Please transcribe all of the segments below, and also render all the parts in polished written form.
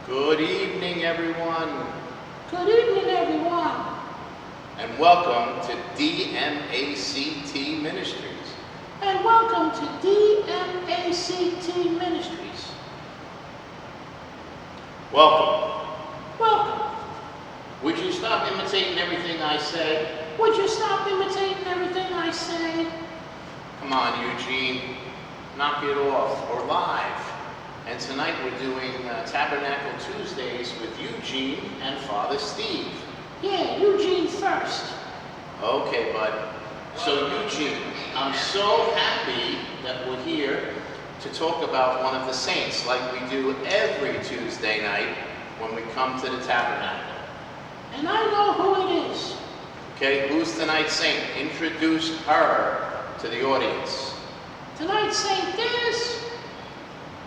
Good evening, everyone. Good evening, everyone. And welcome to DMACT Ministries. And welcome to DMACT Ministries. Welcome. Welcome. Would you stop imitating everything I say? Would you stop imitating everything I say? Come on, Eugene. Knock it off. We're live. And tonight we're doing Tabernacle Tuesdays with Eugene and Father Steve. Yeah, Eugene first. Okay, bud. So Eugene, I'm so happy that we're here to talk about one of the saints like we do every Tuesday night when we come to the Tabernacle. And I know who it is. Okay, who's tonight's saint? Introduce her to the audience. Tonight's saint is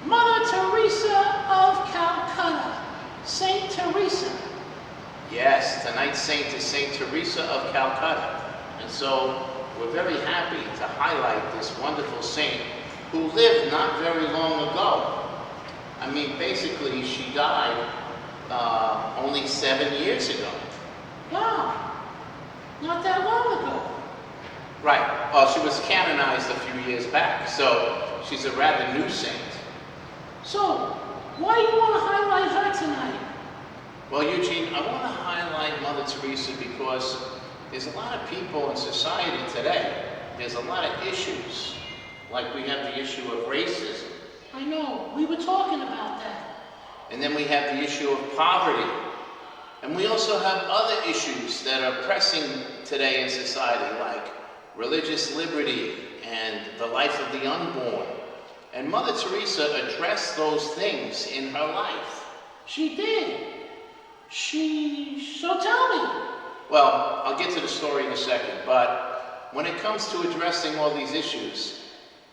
Mother Teresa of Calcutta. Saint Teresa. Yes, tonight's saint is Saint Teresa of Calcutta. And so we're very happy to highlight this wonderful saint who lived not very long ago. I mean, basically, she died only 7 years ago. Wow. Not that long ago. Right. Well, she was canonized a few years back, so she's a rather new saint. So, why do you want to highlight her tonight? Well, Eugene, I want to highlight Mother Teresa because there's a lot of people in society today. There's a lot of issues. Like we have the issue of racism. I know. We were talking about that. And then we have the issue of poverty. And we also have other issues that are pressing today in society, like religious liberty and the life of the unborn. And Mother Teresa addressed those things in her life. She did. So tell me. Well, I'll get to the story in a second, but when it comes to addressing all these issues,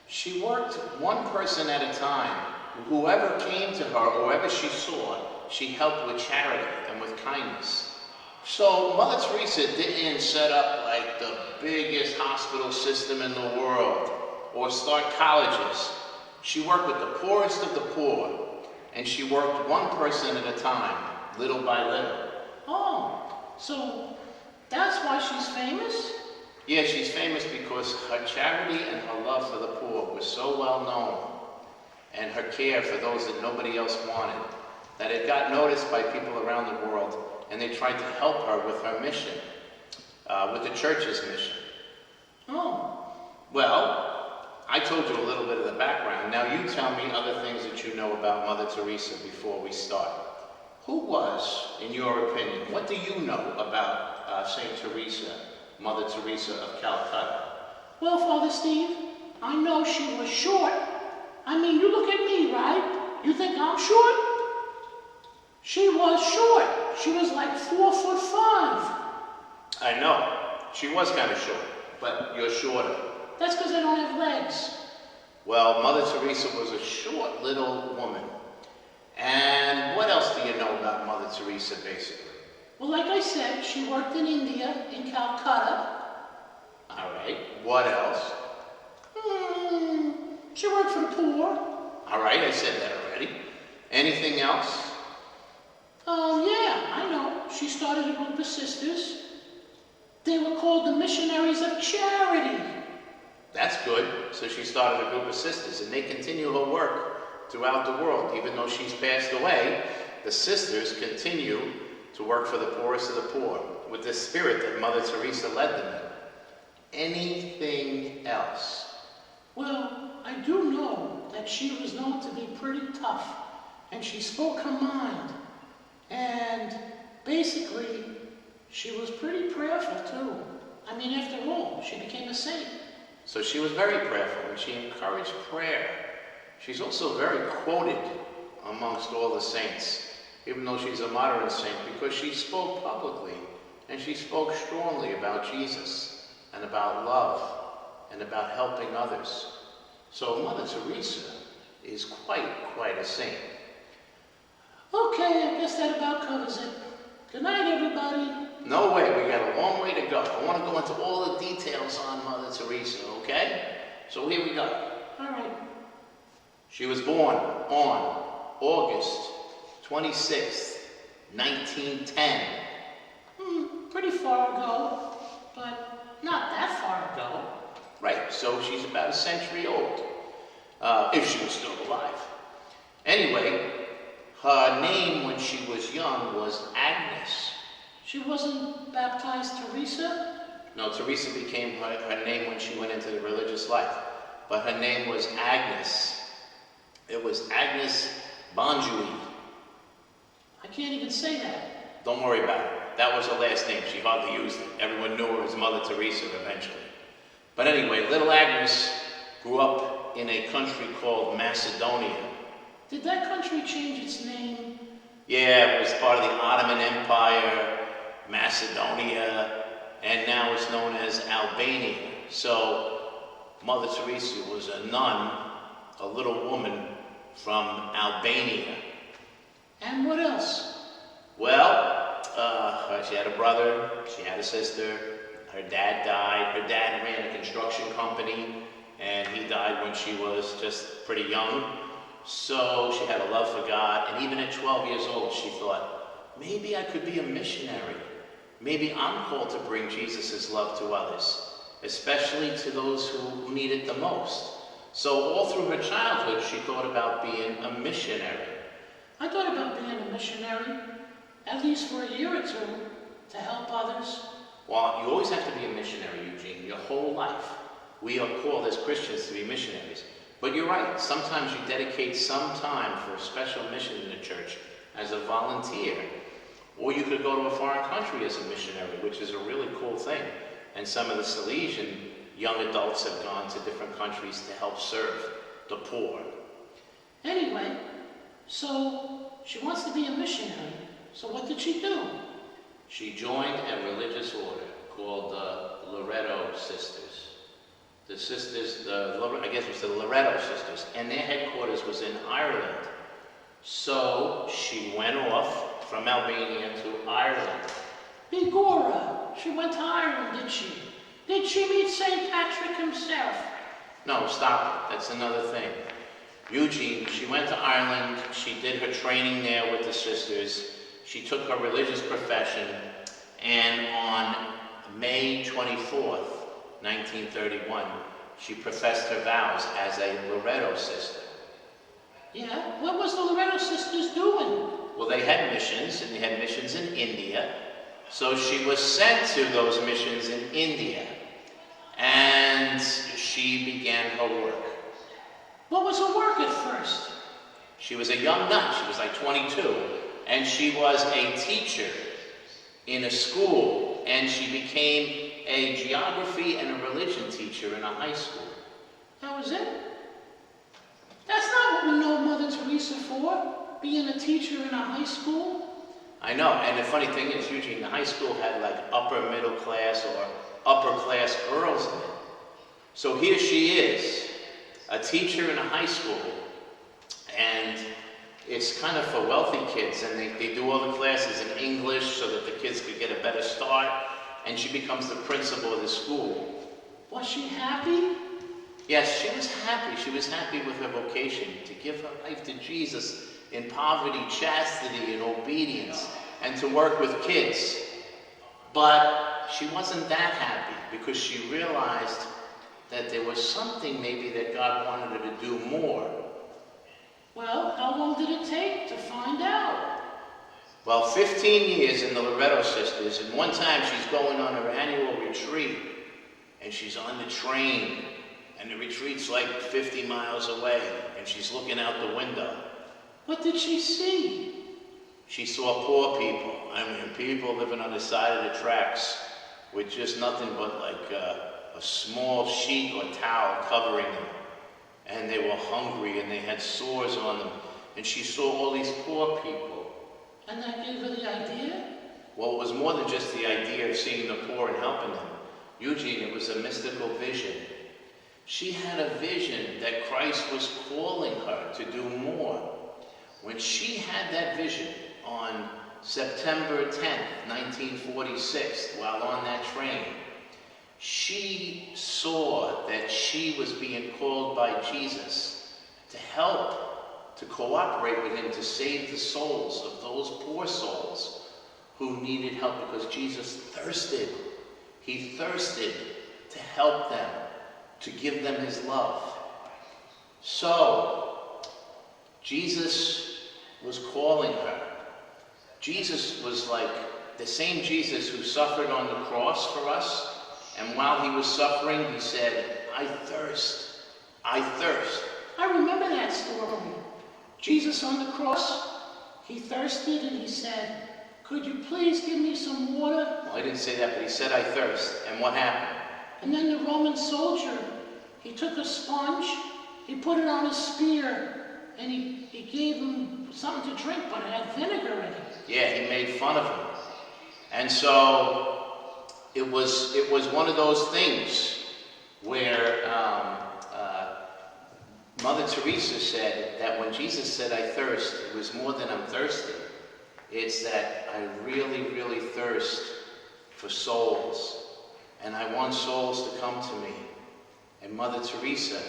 she worked one person at a time. Whoever came to her, whoever she saw, she helped with charity and with kindness. So Mother Teresa didn't set up like the biggest hospital system in the world or start colleges. She worked with the poorest of the poor, and she worked one person at a time, little by little. Oh, so that's why she's famous? Yeah, she's famous because her charity and her love for the poor was so well known, and her care for those that nobody else wanted, that it got noticed by people around the world, and they tried to help her with her mission, with the church's mission. Oh. Well, I told you a little bit of the background. Now you tell me other things that you know about Mother Teresa before we start. Who was, in your opinion, what do you know about Saint Teresa, Mother Teresa of Calcutta? Well, Father Steve, I know she was short. I mean, you look at me, right? You think I'm short? She was short. She was like 4'5". I know. She was kind of short, but you're shorter. That's because I don't have legs. Well, Mother Teresa was a short little woman. And what else do you know about Mother Teresa, basically? Well, like I said, she worked in India, in Calcutta. All right. What else? She worked for the poor. All right, I said that already. Anything else? Yeah, I know. She started a group of sisters. They were called the Missionaries of Charity. That's good. So she started a group of sisters, and they continue her work throughout the world. Even though she's passed away, the sisters continue to work for the poorest of the poor with the spirit that Mother Teresa led them in. Anything else? Well, I do know that she was known to be pretty tough, and she spoke her mind. And basically, she was pretty prayerful too. I mean, after all, she became a saint. So she was very prayerful, and she encouraged prayer. She's also very quoted amongst all the saints, even though she's a modern saint, because she spoke publicly, and she spoke strongly about Jesus, and about love, and about helping others. So Mother Teresa is quite a saint. Okay, I guess that about covers it. Good night, everybody. No way, we got a long way to go. I want to go into all the details on Mother Teresa, okay? So here we go. All right. She was born on August 26th, 1910. Pretty far ago, but not that far ago. Right, so she's about a century old, if she was still alive. Anyway, her name when she was young was Agnes. She wasn't baptized Teresa? No, Teresa became her name when she went into the religious life. But her name was Agnes. It was Agnes Bonjoui. I can't even say that. Don't worry about it. That was her last name. She hardly used it. Everyone knew her as Mother Teresa eventually. But anyway, little Agnes grew up in a country called Macedonia. Did that country change its name? Yeah, it was part of the Ottoman Empire, Macedonia, and now it's known as Albania. So Mother Teresa was a nun, a little woman from Albania. And what else? Well, she had a brother, she had a sister, her dad died. Her dad ran a construction company, and he died when she was just pretty young. So she had a love for God, and even at 12 years old, she thought, maybe I could be a missionary. Maybe I'm called to bring Jesus' love to others, especially to those who need it the most. So all through her childhood, she thought about being a missionary. I thought about being a missionary, at least for a year or two, to help others. Well, you always have to be a missionary, Eugene, your whole life. We are called as Christians to be missionaries. But you're right, sometimes you dedicate some time for a special mission in the church as a volunteer. Or you could go to a foreign country as a missionary, which is a really cool thing. And some of the Salesian young adults have gone to different countries to help serve the poor. Anyway, so she wants to be a missionary. So what did she do? She joined a religious order called the Loretto Sisters. The sisters, I guess it was the Loretto Sisters, and their headquarters was in Ireland. So she went off from Albania to Ireland. Begorra, she went to Ireland, did she? Did she meet St. Patrick himself? No, stop it. That's another thing. Eugene, she went to Ireland. She did her training there with the sisters. She took her religious profession, and on May 24th, 1931, she professed her vows as a Loretto sister. Yeah? What was the Loretto sisters doing? Well, they had missions, and they had missions in India. So she was sent to those missions in India, and she began her work. What was her work at first? She was a young nun. She was like 22, and she was a teacher in a school, and she became a geography and a religion teacher in a high school. That was it? That's not what we know Mother Teresa for, being a teacher in a high school. I know, and the funny thing is, Eugene, the high school had like upper middle class or upper class girls in it. So here she is, a teacher in a high school, and it's kind of for wealthy kids, and they do all the classes in English so that the kids could get a better start, and she becomes the principal of the school. Was she happy? Yes, she was happy. She was happy with her vocation to give her life to Jesus in poverty, chastity, and obedience, and to work with kids. But she wasn't that happy because she realized that there was something maybe that God wanted her to do more. Well, how long did it take to find out? Well, 15 years in the Loretto Sisters, and one time she's going on her annual retreat, and she's on the train, and the retreat's like 50 miles away, and she's looking out the window. What did she see? She saw poor people. I mean, people living on the side of the tracks with just nothing but like a small sheet or towel covering them. And they were hungry and they had sores on them. And she saw all these poor people. And that gave her the idea? Well, it was more than just the idea of seeing the poor and helping them. Eugene, it was a mystical vision. She had a vision that Christ was calling her to do more. When she had that vision on September 10th, 1946, while on that train, she saw that she was being called by Jesus to help to cooperate with him to save the souls of those poor souls who needed help, because Jesus thirsted. He thirsted to help them, to give them his love. So, Jesus was calling her. Jesus was like the same Jesus who suffered on the cross for us. And while he was suffering, he said, I thirst. I thirst. I remember that story. Jesus on the cross, he thirsted and he said, could you please give me some water? Well, he didn't say that, but he said, I thirst. And what happened? And then the Roman soldier, he took a sponge, he put it on his spear, and he gave him something to drink, but it had vinegar in it. Yeah, he made fun of him. And so it was one of those things where Mother Teresa said that when Jesus said, I thirst, it was more than I'm thirsty. It's that I really, really thirst for souls. And I want souls to come to me. And Mother Teresa,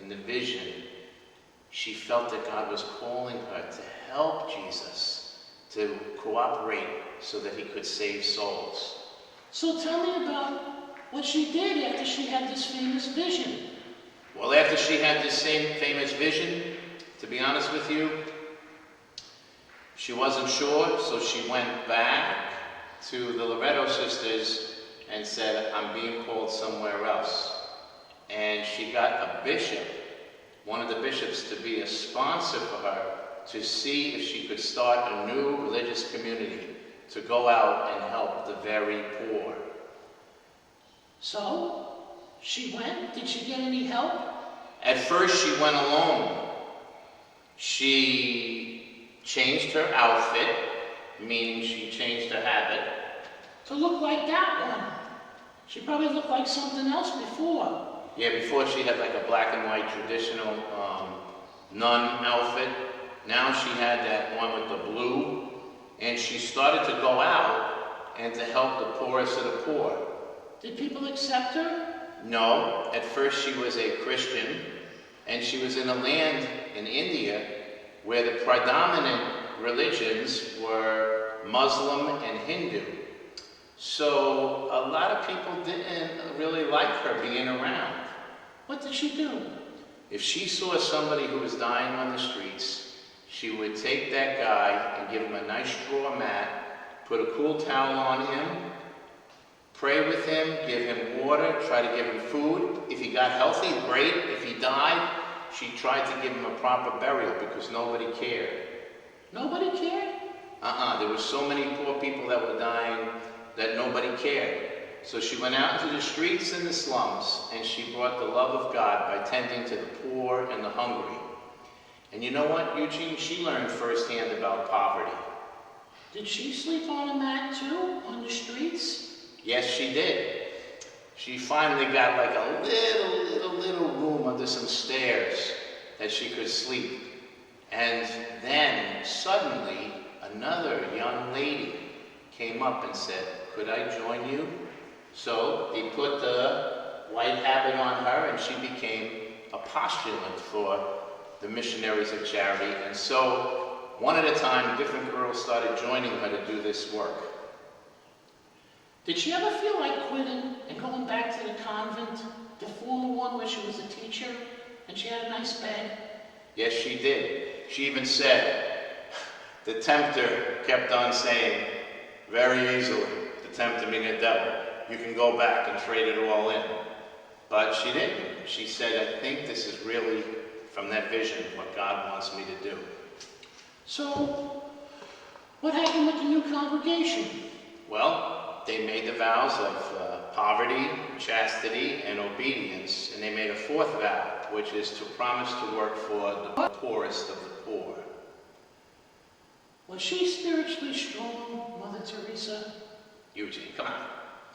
in the vision, she felt that God was calling her to help Jesus, to cooperate so that he could save souls. So tell me about what she did after she had this famous vision. Well, after she had this same famous vision, to be honest with you, she wasn't sure, so she went back to the Loretto sisters and said, I'm being called somewhere else. And she got a bishop, one of the bishops, to be a sponsor for her, to see if she could start a new religious community, to go out and help the very poor. So, she went. Did she get any help? At first, she went alone. She changed her outfit, meaning she changed her habit. To look like that one. She probably looked like something else before. Yeah, before she had like a black and white traditional nun outfit. Now she had that one with the blue. And she started to go out and to help the poorest of the poor. Did people accept her? No, at first she was a Christian, and she was in a land in India where the predominant religions were Muslim and Hindu. So a lot of people didn't really like her being around. What did she do? If she saw somebody who was dying on the streets, she would take that guy and give him a nice straw mat, put a cool towel on him, pray with him, give him water, try to give him food. If he got healthy, great. If he died, she tried to give him a proper burial because nobody cared. Nobody cared? There were so many poor people that were dying that nobody cared. So she went out into the streets and the slums, and she brought the love of God by tending to the poor and the hungry. And you know what, Eugene? She learned firsthand about poverty. Did she sleep on a mat too, on the streets? Yes, she did. She finally got like a little room under some stairs that she could sleep. And then suddenly another young lady came up and said, could I join you? So they put the white habit on her and she became a postulant for the missionaries of charity. And so one at a time, different girls started joining her to do this work. Did she ever feel like quitting and going back to the convent, the former one where she was a teacher and she had a nice bed? Yes, she did. She even said, the tempter kept on saying, very easily, the tempter meaning the devil, you can go back and trade it all in. But she didn't. She said, I think this is really, from that vision, what God wants me to do. So, what happened with the new congregation? Well, they made the vows of poverty, chastity, and obedience, and they made a fourth vow, which is to promise to work for the poorest of the poor. Was she spiritually strong, Mother Teresa? Eugene, come on.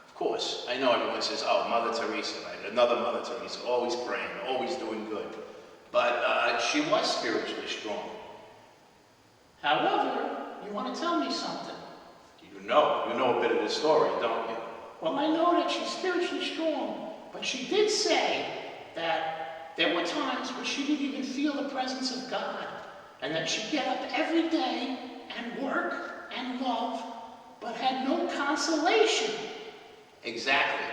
Of course, I know everyone says, oh, Mother Teresa, right? Another Mother Teresa, always praying, always doing good. But she was spiritually strong. However, you want to tell me something. You know a bit of the story, don't you? Well, I know that she's spiritually strong, but she did say that there were times where she didn't even feel the presence of God. and that she'd get up every day and work and love, but had no consolation. Exactly.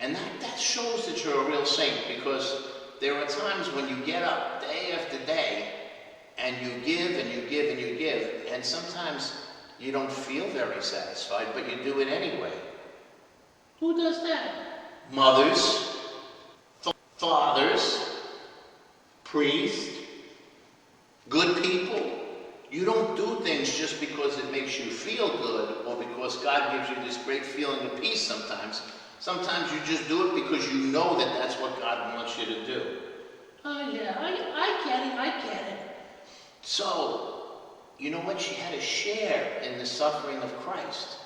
And that shows that you're a real saint, because there are times when you get up day after day and you give and you give and you give, and sometimes you don't feel very satisfied, but you do it anyway. Who does that? Mothers, fathers, priests, good people. You don't do things just because it makes you feel good or because God gives you this great feeling of peace sometimes. Sometimes you just do it because you know that that's what God wants you to do. Oh yeah, I get it. So, you know what? She had to share in the suffering of Christ.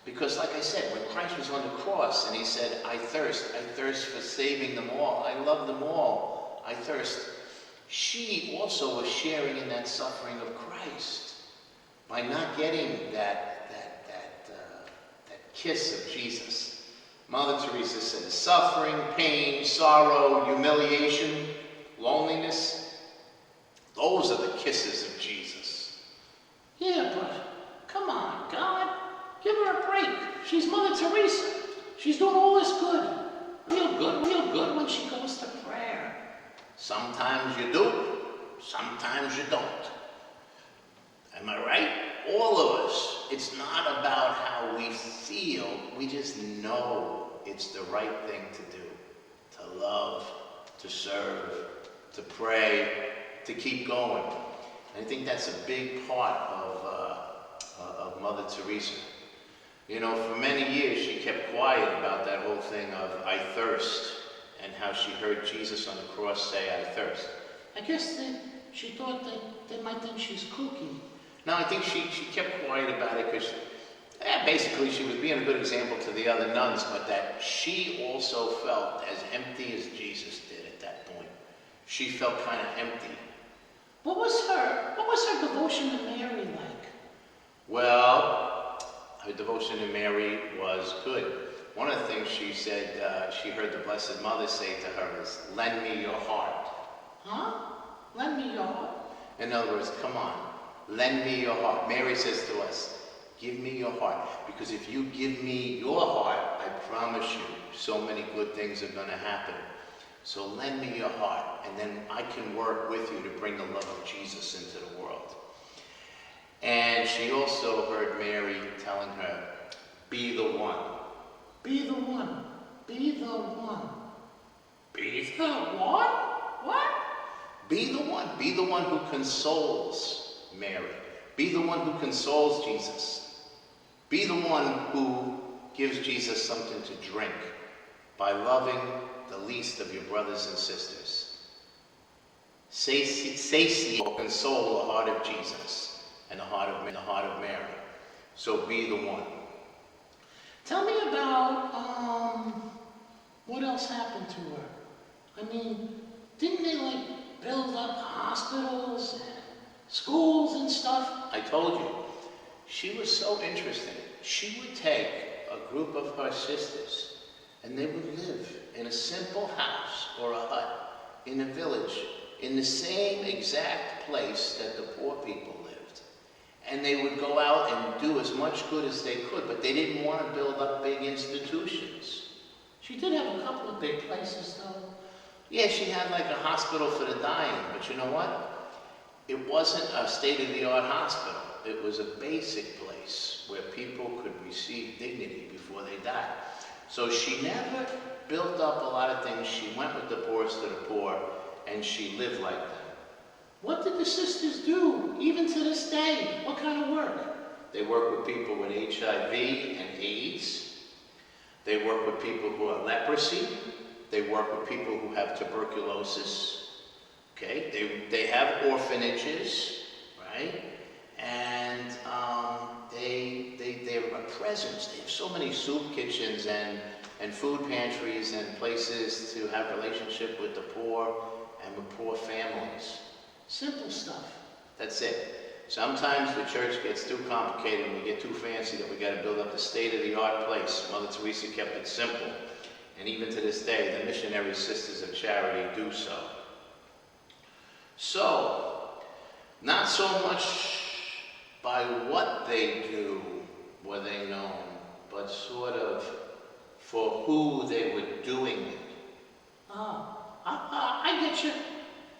Because like I said, when Christ was on the cross and he said, I thirst for saving them all. I love them all. I thirst. She also was sharing in that suffering of Christ by not getting that kiss of Jesus. Mother Teresa says, suffering, pain, sorrow, humiliation, loneliness, those are the kisses of Jesus. Yeah, but come on, God, give her a break. She's Mother Teresa. She's doing all this good. Real good when she goes to prayer. Sometimes you do, sometimes you don't. Am I right? All of us. It's not about how we feel. We just know it's the right thing to do. To love, to serve, to pray, to keep going. And I think that's a big part of Mother Teresa. You know, for many years she kept quiet about that whole thing of I thirst, and how she heard Jesus on the cross say, I thirst. I guess that she thought that they might think she's kooky. No, I think she kept quiet about it because basically she was being a good example to the other nuns, but that she also felt as empty as Jesus did at that point. She felt kind of empty. What was her devotion to Mary like? Well, her devotion to Mary was good. One of the things she said, she heard the Blessed Mother say to her is, lend me your heart. Huh? Lend me your heart? In other words, come on, lend me your heart. Mary says to us, give me your heart. Because if you give me your heart, I promise you, so many good things are going to happen. So lend me your heart, and then I can work with you to bring the love of Jesus into the world. And she also heard Mary telling her, be the one. Be the one. Be the one. Be The one? What? Be the one. Be the one who consoles Mary. Be the one who consoles Jesus. Be the one who gives Jesus something to drink by loving the least of your brothers and sisters. Satiate or console the heart of Jesus and the heart of Mary. So be the one. Tell me about, what else happened to her? I mean, didn't they, build up hospitals and schools and stuff? I told you, she was so interesting. She would take a group of her sisters and they would live in a simple house or a hut in a village in the same exact place that the poor people lived. And they would go out and do as much good as they could, but they didn't want to build up big institutions. She did have a couple of big places, though. Yeah, she had a hospital for the dying, but you know what? It wasn't a state-of-the-art hospital. It was a basic place where people could receive dignity before they died. So she never built up a lot of things. She went with the poorest of the poor, and she lived like them. What did the sisters do, even to this day? What kind of work? They work with people with HIV and AIDS. They work with people who have leprosy. They work with people who have tuberculosis. Okay, they have orphanages, right? And they're a presence. They have so many soup kitchens and food pantries and places to have relationship with the poor and with poor families. Simple stuff. That's it. Sometimes the church gets too complicated and we get too fancy that we got to build up the state-of-the-art place. Mother Teresa kept it simple. And even to this day, the missionary sisters of charity do so. So, Not so much by what they do were they known, but sort of for who they were doing it. I get you.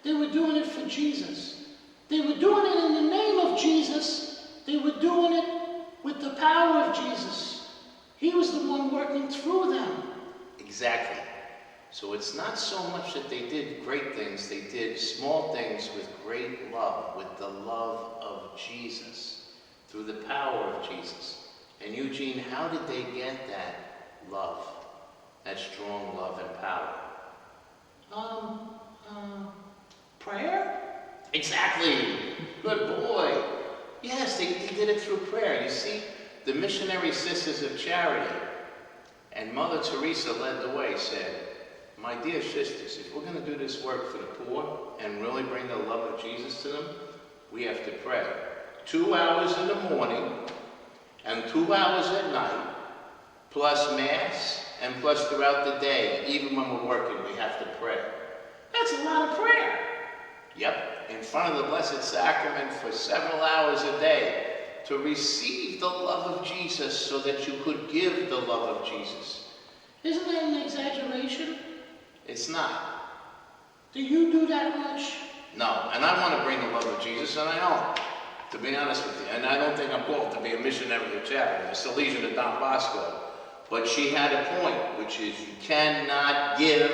They were doing it for Jesus. They were doing it in the name of Jesus. They were doing it with the power of Jesus. He was the one working through them. Exactly. So it's not so much that they did great things, they did small things with great love, with the love of Jesus, through the power of Jesus. And Eugene, how did they get that love, that strong love and power? Prayer? Exactly. Good boy. Yes, they did it through prayer. You see, the missionary sisters of charity and Mother Teresa led the way, said, my dear sisters, if we're going to do this work for the poor and really bring the love of Jesus to them, we have to pray. 2 hours in the morning and 2 hours at night, plus Mass and plus throughout the day. Even when we're working, we have to pray. That's a lot of prayer. Yep, in front of the Blessed Sacrament for several hours a day to receive the love of Jesus so that you could give the love of Jesus. Isn't that an exaggeration? It's not. Do you do that much? No, and I want to bring the love of Jesus, and I don't, to be honest with you. And I don't think I'm called to be a missionary of charity, a Salesian of Don Bosco. But she had a point, which is you cannot give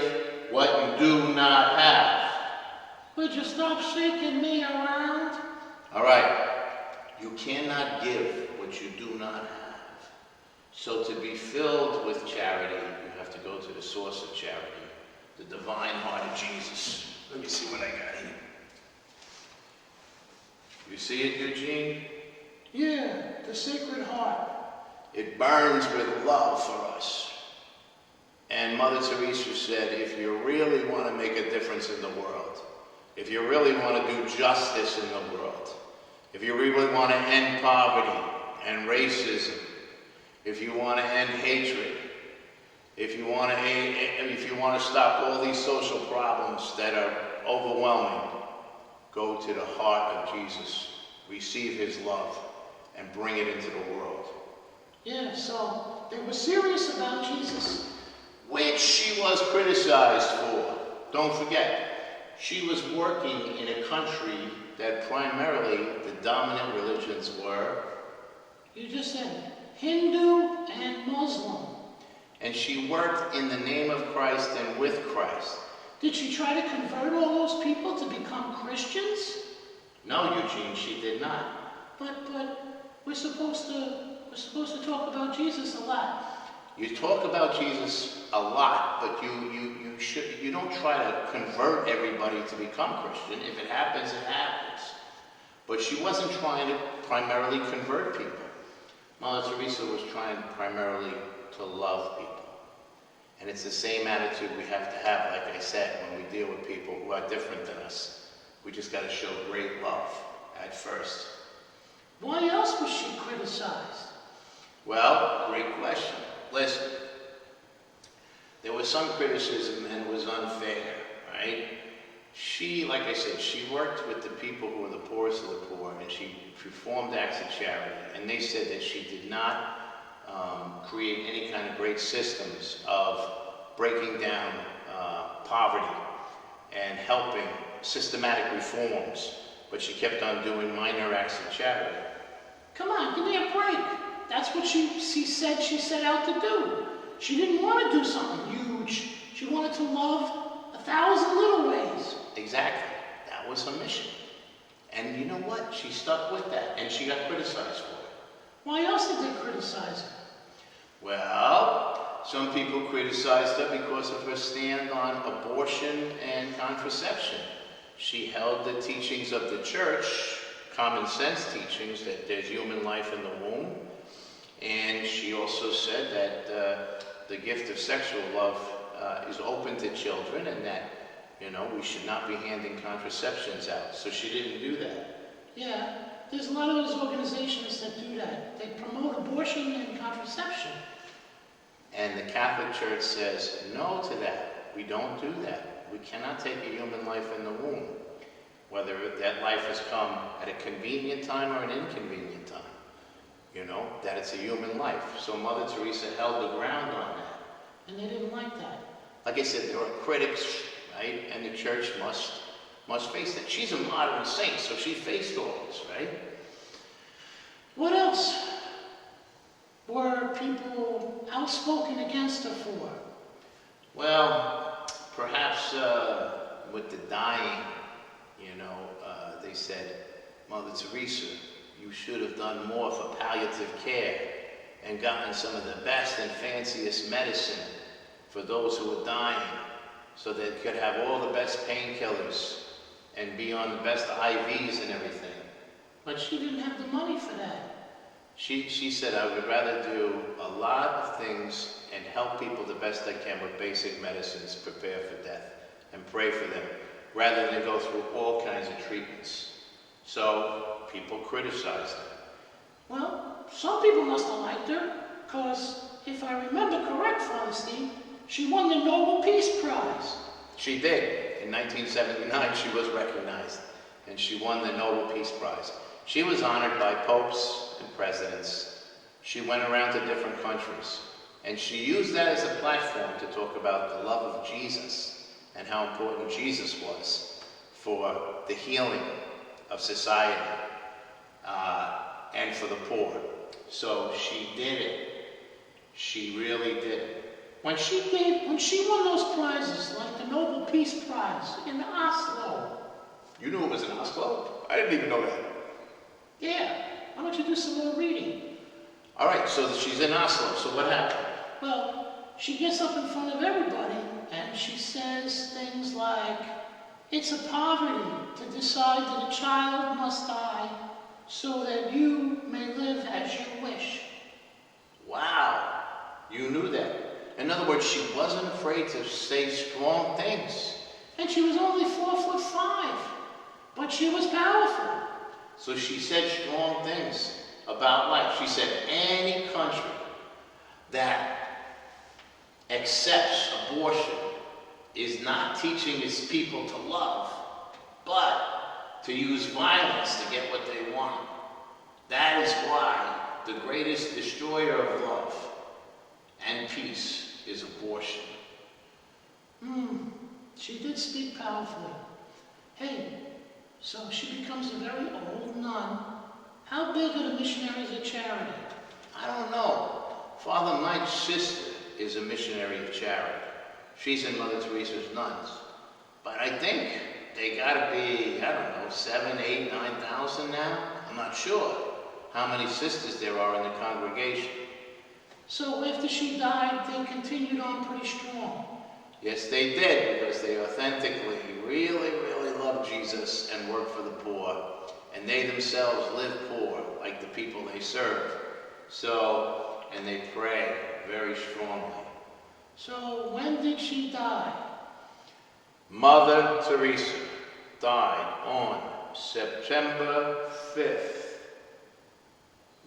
what you do not have. Would you stop shaking me around? All right. You cannot give what you do not have. So to be filled with charity, you have to go to the source of charity, the divine heart of Jesus. Let me see what I got here. You see it, Eugene? Yeah, the Sacred Heart. It burns with love for us. And Mother Teresa said, if you really want to make a difference in the world, if you really want to do justice in the world, if you really want to end poverty and racism, if you want to end hatred, if you want to stop all these social problems that are overwhelming, go to the heart of Jesus, receive his love, and bring it into the world. Yeah, so they were serious about Jesus. Which she was criticized for. Don't forget, she was working in a country that primarily the dominant religions were. You just said Hindu and Muslim. And she worked in the name of Christ and with Christ. Did she try to convert all those people to become Christians? No, Eugene, she did not. But we're supposed to talk about Jesus a lot. You talk about Jesus a lot, but you don't try to convert everybody to become Christian. If it happens, it happens. But she wasn't trying to primarily convert people. Mother Teresa was trying primarily to love people. And it's the same attitude we have to have, like I said, when we deal with people who are different than us. We just got to show great love at first. Why else was she criticized? Well, great question. Listen, there was some criticism and it was unfair, right? She, like I said, she worked with the people who were the poorest of the poor, and she performed acts of charity. And they said that she did not create any kind of great systems of breaking down poverty and helping systematic reforms, but she kept on doing minor acts of charity. Come on, give me a break. That's what she said she set out to do. She didn't want to do something huge. She wanted to love 1,000 little ways. Exactly. That was her mission. And you know what? She stuck with that, and she got criticized for it. Why else did they criticize her? Well, some people criticized her because of her stand on abortion and contraception. She held the teachings of the church, common sense teachings, that there's human life in the womb. And she also said that the gift of sexual love is open to children, and that, we should not be handing contraceptions out. So she didn't do that. Yeah, there's a lot of those organizations that do that. They promote abortion and contraception. And the Catholic Church says no to that. We don't do that. We cannot take a human life in the womb. whether that life has come at a convenient time or an inconvenient time. You know, that it's a human life. So Mother Teresa held the ground on that. And they didn't like that. Like I said, there are critics, right? And the church must face that. She's a modern saint, so she faced all this, right? What else were people outspoken against her for? Well, perhaps with the dying, they said, Mother Teresa, you should have done more for palliative care and gotten some of the best and fanciest medicine for those who were dying so they could have all the best painkillers and be on the best IVs and everything. But she didn't have the money for that. She said, I would rather do a lot of things and help people the best I can with basic medicines, prepare for death, and pray for them, rather than go through all kinds of treatments. So people criticized her. Well, some people must have liked her, because if I remember correct, Father Steve, she won the Nobel Peace Prize. She did. In 1979, she was recognized, and she won the Nobel Peace Prize. She was honored by popes and presidents. She went around to different countries, and she used that as a platform to talk about the love of Jesus and how important Jesus was for the healing of society and for the poor. So she did it. She really did it. When she won those prizes, like the Nobel Peace Prize in Oslo. You knew it was in Oslo? I didn't even know that. Yeah. Why don't you do some more reading? All right, so she's in Oslo. So what happened? Well, she gets up in front of everybody and she says things like, it's a poverty to decide that a child must die so that you may live as you wish. Wow, you knew that. In other words, she wasn't afraid to say strong things. And she was only 4'5", but she was powerful. So she said strong things about life. She said any country that accepts abortion is not teaching its people to love, but to use violence to get what they want. That is why the greatest destroyer of love and peace is abortion. She did speak powerfully. Hey, so she becomes a very old nun. How big are the missionaries of charity? I don't know. Father Mike's sister is a missionary of charity. She's in Mother Teresa's nuns. But I think they gotta be, 7, 8, 9,000 now? I'm not sure how many sisters there are in the congregation. So after she died, they continued on pretty strong. Yes, they did, because they authentically, really, really love Jesus and work for the poor. And they themselves live poor, like the people they serve. So, and they pray very strongly. So when did she die? Mother Teresa died on September 5th,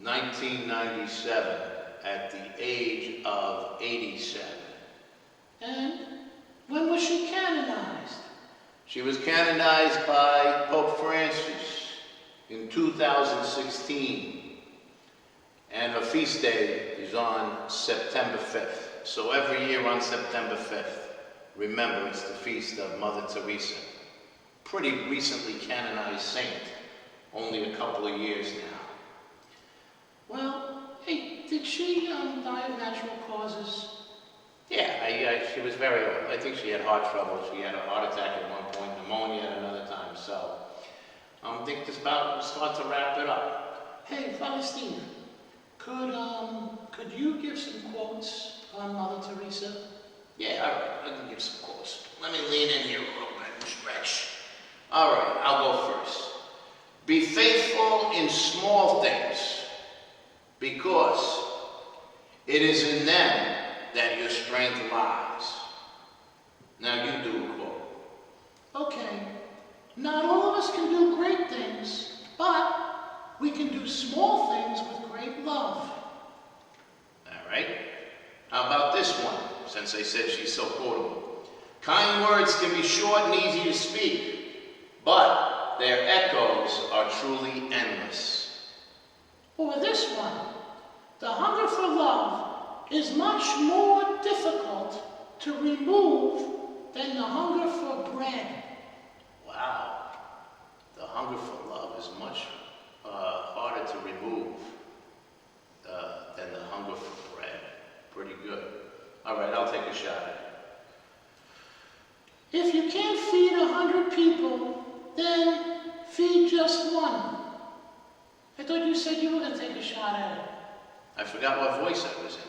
1997, at the age of 87. And when was she canonized? She was canonized by Pope Francis in 2016. And her feast day is on September 5th. So every year on September 5th, remember it's the feast of Mother Teresa. Pretty recently canonized saint, only a couple of years now. Well, hey, did she die of natural causes? Yeah, she was very old. I think she had heart trouble. She had a heart attack at one point, pneumonia at another time. So I think this about we'll start to wrap it up. Hey, Father Steve, could you give some quotes on Mother Teresa? Yeah, all right. I can give some quotes. Let me lean in here a little bit and stretch. All right, I'll go first. Be faithful in small things, because it is in them that your strength lies. Now you do a quote. Okay, not all of us can do great things, but we can do small things with great love. All right. How about this one, since I said she's so quotable? Kind words can be short and easy to speak, but their echoes are truly endless. Or this one, the hunger for love is much more difficult to remove than the hunger for bread. Wow. The hunger for love is much harder to remove than the hunger for bread. Pretty good. All right, I'll take a shot at it. If you can't feed 100 people, then feed just one. I thought you said you were going to take a shot at it. I forgot what voice I was in.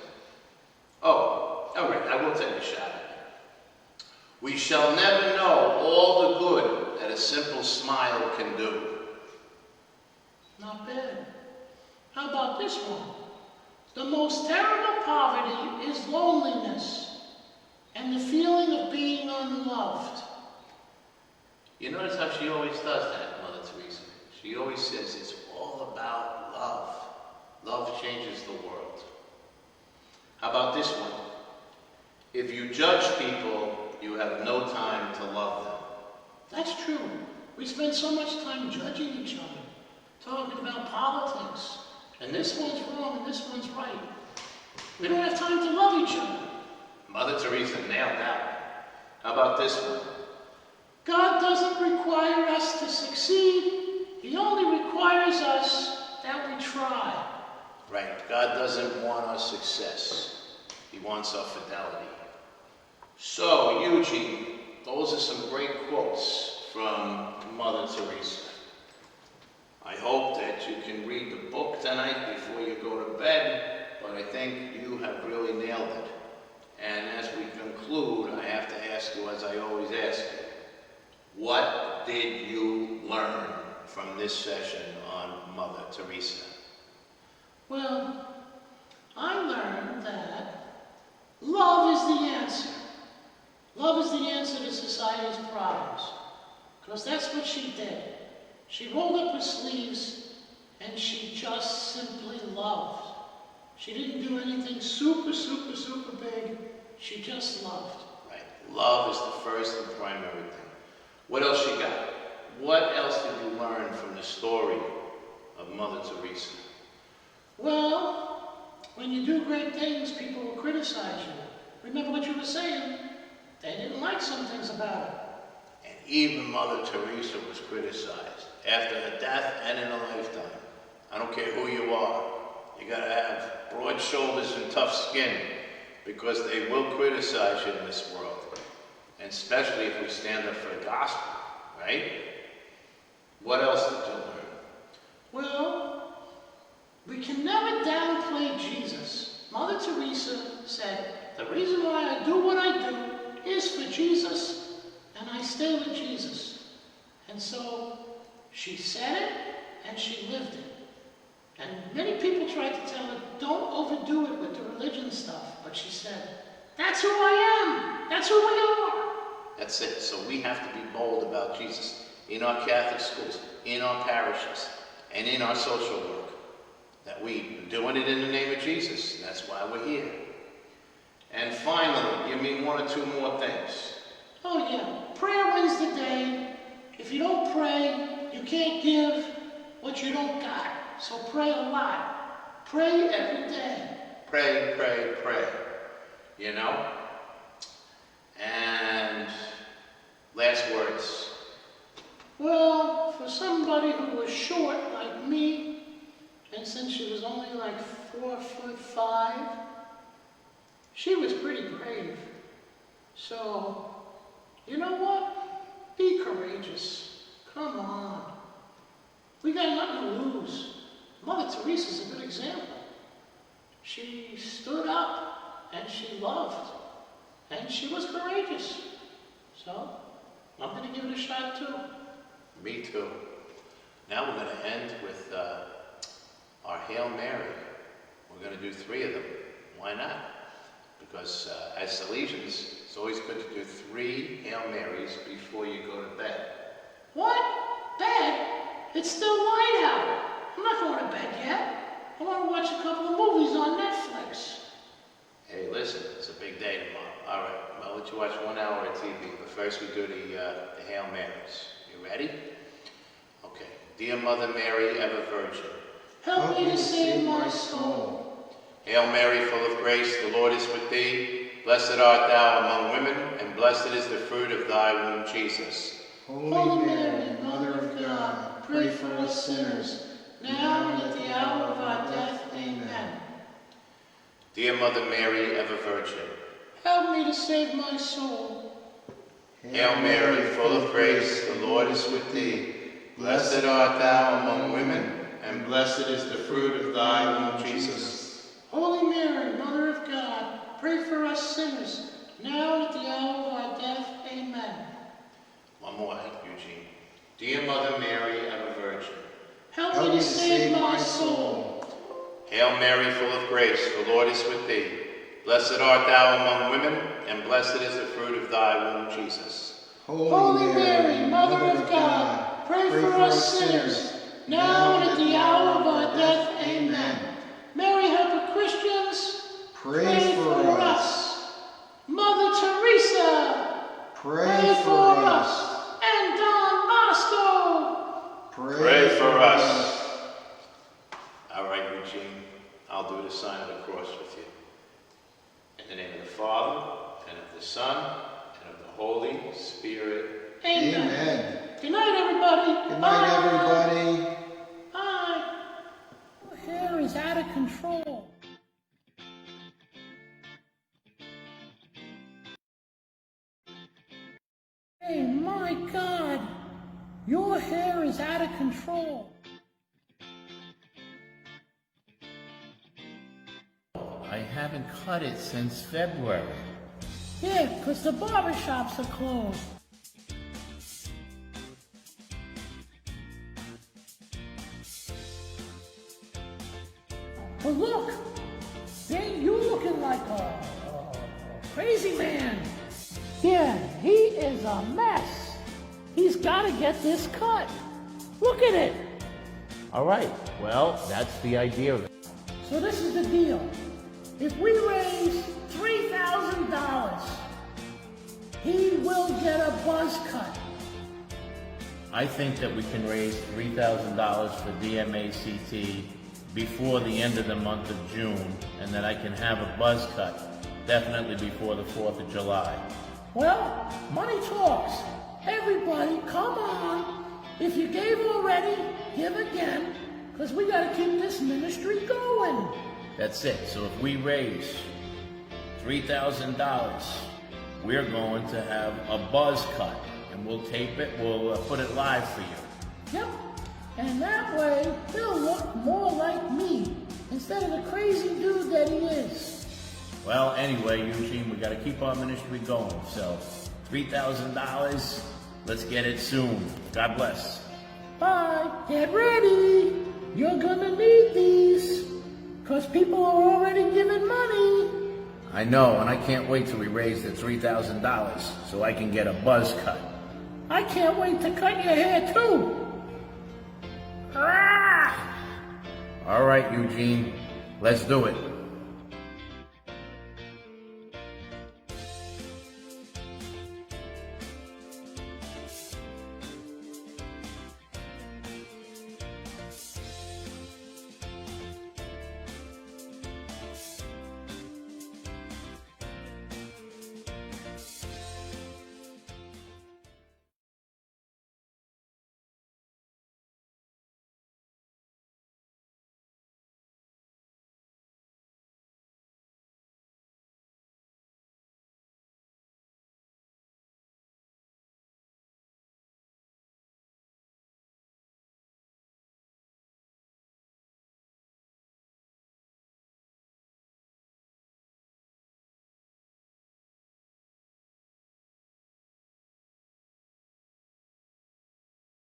Oh, all right, I will take a shot at it. We shall never know all the good that a simple smile can do. Not bad. How about this one? The most terrible poverty is loneliness and the feeling of being unloved. You notice how she always does that, Mother Teresa? She always says it's all about love. Love changes the world. How about this one? If you judge people, you have no time to love them. That's true. We spend so much time judging each other, talking about politics, and this one's wrong and this one's right. We don't have time to love each other. Mother Teresa nailed that one. How about this one? God doesn't require us to succeed. He only requires us that we try. Right. God doesn't want our success. He wants our fidelity. So, Eugene, those are some great quotes from Mother Teresa. I hope that you can read the book tonight before you go to bed, but I think you have really nailed it. And as we conclude, I have to ask you, as I always ask you, what did you learn from this session on Mother Teresa? Well, I learned that love is the answer. Love is the answer to society's problems. Because that's what she did. She rolled up her sleeves and she just simply loved. She didn't do anything super big. She just loved. Right. Love is the first and primary thing. What else you got? What else did you learn from the story of Mother Teresa? Well, when you do great things, people will criticize you. Remember what you were saying? They didn't like some things about it. And even Mother Teresa was criticized after her death and in her lifetime. I don't care who you are. You gotta have broad shoulders and tough skin, because they will criticize you in this world. And especially if we stand up for the gospel, right? What else did you learn? Well, we can never downplay Jesus. Mother Teresa said, the reason why I do what I do is for Jesus, and I stay with Jesus. And so she said it, and she lived it. And many people tried to tell her, don't overdo it with the religion stuff. But she said, that's who I am. That's who we are. That's it. So we have to be bold about Jesus in our Catholic schools, in our parishes, and in our social work. That we're doing it in the name of Jesus. That's why we're here. And finally, give me one or two more things. Oh yeah, prayer wins the day. If you don't pray, you can't give what you don't got. So pray a lot. Pray every day. Pray, pray, pray. You know? And last words. Well, for somebody who was short like me, and since she was only like 4'5", she was pretty brave. So, you know what? Be courageous. Come on. We got nothing to lose. Mother Teresa's a good example. She stood up and she loved and she was courageous. So, I'm going to give it a shot too. Me too. Now we're going to end with our Hail Mary. We're going to do 3 of them. Why not? Because as Salesians, it's always good to do 3 Hail Marys before you go to bed. What? Bed? It's still light out. I'm not going to bed yet. I want to watch a couple of movies on Netflix. Hey, listen, it's a big day tomorrow. All right, I'll let you watch 1 hour of TV, but first we do the Hail Marys. You ready? Dear Mother Mary, ever Virgin. Help me to save my soul. Hail Mary, full of grace, the Lord is with thee. Blessed art thou among women, and blessed is the fruit of thy womb, Jesus. Holy Mary, Mother of God, pray for us sinners, now and at the hour of our death. Amen. Dear Mother Mary, ever Virgin. Help me to save my soul. Hail Mary, full of grace, the Lord is with thee. Blessed art thou among women, and blessed is the fruit of thy womb, Jesus. Holy Mary, Mother of God, pray for us sinners, now and at the hour of our death. Amen. One more, Eugene. Dear Mother Mary, ever Virgin. Help me to save my soul. Hail Mary, full of grace, the Lord is with thee. Blessed art thou among women, and blessed is the fruit of thy womb, Jesus. Holy Mary, Mother of God, pray for us sinners, now and at the hour of our death. Amen. Mary, help of Christians, Pray for us. Mother Teresa, Pray for us. And Don Bosco, Pray for us. All right, Eugene, I'll do the sign of the cross with you. In the name of the Father, and of the Son, and of the Holy Spirit. Amen. Amen. Good night, everybody. Good Bye. night, everybody. Bye. Your hair is out of control. Hey, my God. Your hair is out of control. I haven't cut it since February. Yeah, 'cause the barbershops are closed. But look, ain't you looking like a crazy man? Yeah, he is a mess. He's got to get this cut. Look at it. All right, well, that's the idea of it. So this is the deal. If we raise $3,000, he will get a buzz cut. I think that we can raise $3,000 for DMACT before the end of the month of June, and that I can have a buzz cut definitely before the 4th of July. Well, money talks. Everybody, come on. If you gave already, give again, because we got to keep this ministry going. That's it. So if we raise $3,000, we're going to have a buzz cut, and we'll tape it, we'll put it live for you. Yep. And that way, he'll look more like me, instead of the crazy dude that he is. Well, anyway, Eugene, we got to keep our ministry going. So $3,000, let's get it soon. God bless. Bye. Get ready. You're gonna need these, because people are already giving money. I know, and I can't wait till we raise the $3,000 so I can get a buzz cut. I can't wait to cut your hair too. Ah! All right, Eugene, let's do it.